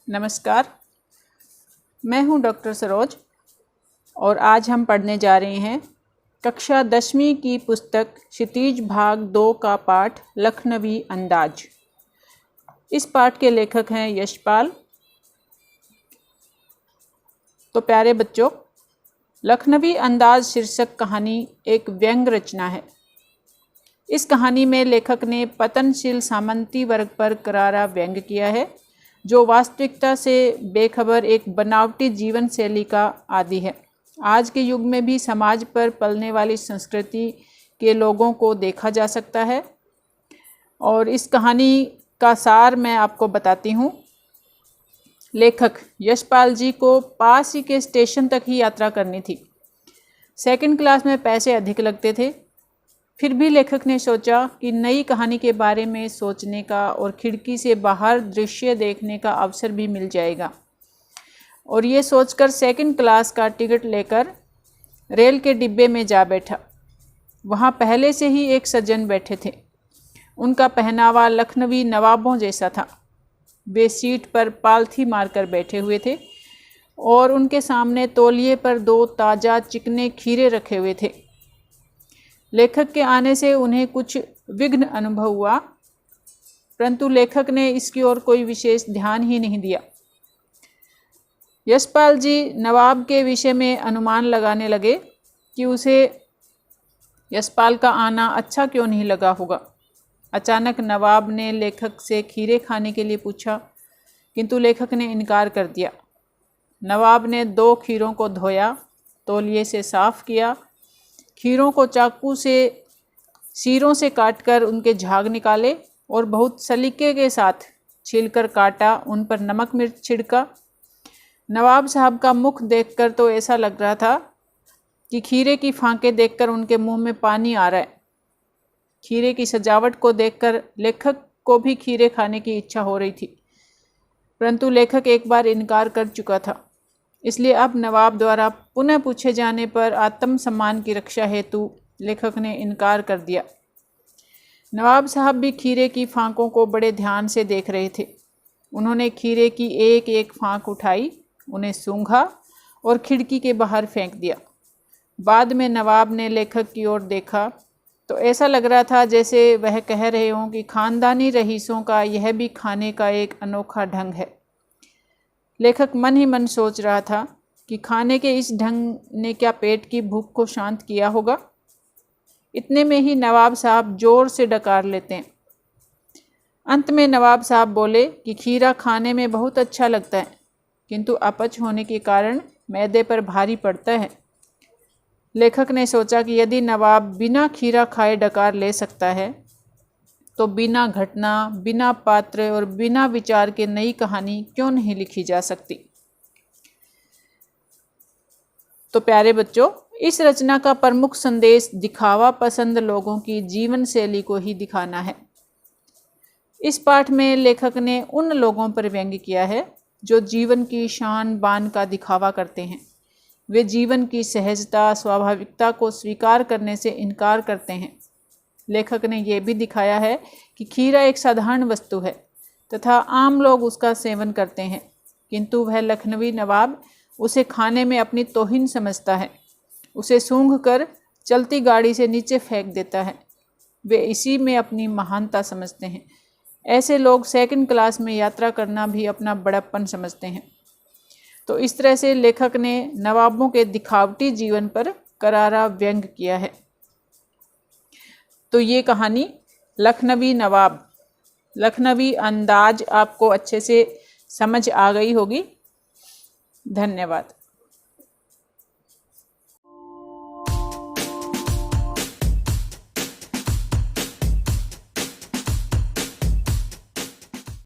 नमस्कार, मैं हूं डॉक्टर सरोज और आज हम पढ़ने जा रहे हैं कक्षा 10वीं की पुस्तक क्षितिज भाग 2 का पाठ लखनवी अंदाज। इस पाठ के लेखक हैं यशपाल। तो प्यारे बच्चों, लखनवी अंदाज शीर्षक कहानी एक व्यंग्य रचना है। इस कहानी में लेखक ने पतनशील सामंती वर्ग पर करारा व्यंग्य किया है, जो वास्तविकता से बेखबर एक बनावटी जीवन शैली का आदी है। आज के युग में भी समाज पर पलने वाली संस्कृति के लोगों को देखा जा सकता है। और इस कहानी का सार मैं आपको बताती हूँ। लेखक यशपाल जी को पास ही के स्टेशन तक ही यात्रा करनी थी। सेकंड क्लास में पैसे अधिक लगते थे। फिर भी लेखक ने सोचा कि नई कहानी के बारे में सोचने का और खिड़की से बाहर दृश्य देखने का अवसर भी मिल जाएगा। और ये सोचकर सेकंड क्लास का टिकट लेकर रेल के डिब्बे में जा बैठा। वहाँ पहले से ही एक सज्जन बैठे थे। उनका पहनावा लखनवी नवाबों जैसा था। वे सीट पर पालथी मारकर बैठे हुए थे और उनके सामने तौलिए पर 2 ताज़ा चिकने खीरे रखे हुए थे। लेखक के आने से उन्हें कुछ विघ्न अनुभव हुआ, परंतु लेखक ने इसकी ओर कोई विशेष ध्यान ही नहीं दिया। यशपाल जी नवाब के विषय में अनुमान लगाने लगे कि उसे यशपाल का आना अच्छा क्यों नहीं लगा होगा। अचानक नवाब ने लेखक से खीरे खाने के लिए पूछा, किंतु लेखक ने इनकार कर दिया। नवाब ने 2 खीरों को धोया, तौलिए से साफ किया, खीरों को चाकू से सिरों से काटकर उनके झाग निकाले और बहुत सलीके के साथ छीलकर काटा, उन पर नमक मिर्च छिड़का। नवाब साहब का मुख देखकर तो ऐसा लग रहा था कि खीरे की फांके देखकर उनके मुंह में पानी आ रहा है। खीरे की सजावट को देखकर लेखक को भी खीरे खाने की इच्छा हो रही थी, परंतु लेखक एक बार इनकार कर चुका था। इसलिए अब नवाब द्वारा पुनः पूछे जाने पर आत्मसम्मान की रक्षा हेतु लेखक ने इनकार कर दिया। नवाब साहब भी खीरे की फांकों को बड़े ध्यान से देख रहे थे। उन्होंने खीरे की एक एक फांक उठाई, उन्हें सूंघा और खिड़की के बाहर फेंक दिया। बाद में नवाब ने लेखक की ओर देखा तो ऐसा लग रहा था जैसे वह कह रहे हों कि खानदानी रईसों का यह भी खाने का एक अनोखा ढंग है। लेखक मन ही मन सोच रहा था कि खाने के इस ढंग ने क्या पेट की भूख को शांत किया होगा। इतने में ही नवाब साहब जोर से डकार लेते हैं। अंत में नवाब साहब बोले कि खीरा खाने में बहुत अच्छा लगता है, किंतु अपच होने के कारण मैदे पर भारी पड़ता है। लेखक ने सोचा कि यदि नवाब बिना खीरा खाए डकार ले सकता है, तो बिना घटना, बिना पात्र और बिना विचार के नई कहानी क्यों नहीं लिखी जा सकती। तो प्यारे बच्चों, इस रचना का प्रमुख संदेश दिखावा पसंद लोगों की जीवन शैली को ही दिखाना है। इस पाठ में लेखक ने उन लोगों पर व्यंग्य किया है जो जीवन की शान बान का दिखावा करते हैं। वे जीवन की सहजता, स्वाभाविकता को स्वीकार करने से इनकार करते हैं। लेखक ने यह भी दिखाया है कि खीरा एक साधारण वस्तु है तथा आम लोग उसका सेवन करते हैं, किंतु वह लखनवी नवाब उसे खाने में अपनी तौहीन समझता है। उसे सूंघकर चलती गाड़ी से नीचे फेंक देता है। वे इसी में अपनी महानता समझते हैं। ऐसे लोग सेकंड क्लास में यात्रा करना भी अपना बड़प्पन समझते हैं। तो इस तरह से लेखक ने नवाबों के दिखावटी जीवन पर करारा व्यंग्य किया है। तो ये कहानी लखनवी नवाब, लखनवी अंदाज आपको अच्छे से समझ आ गई होगी। धन्यवाद।